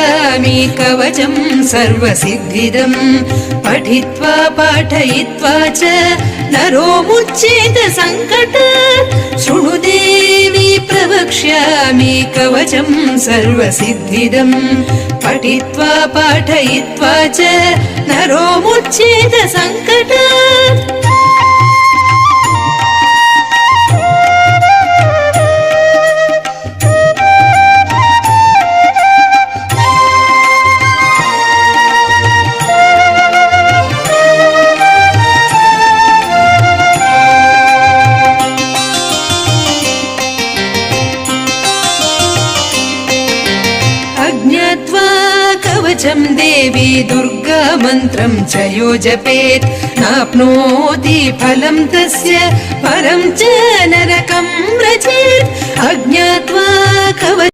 प्रवक्ष्यामि कवचं सर्वसिद्धिदम् पठित्वा पाठयित्वा च नरो मुच्येत सङ्कटात् शृणु देवी प्रवक्ष्यामि कवचं सर्वसिद्धिदम् पठित्वा पाठयित्वा च नरो मुच्येत सङ्कटात् अज्ञात्वा कवचं देवी दुर्गा मन्त्रं च यो जपेत् नाप्नोति फलं तस्य परं च नरकं व्रजेत् अज्ञात्वा कवचं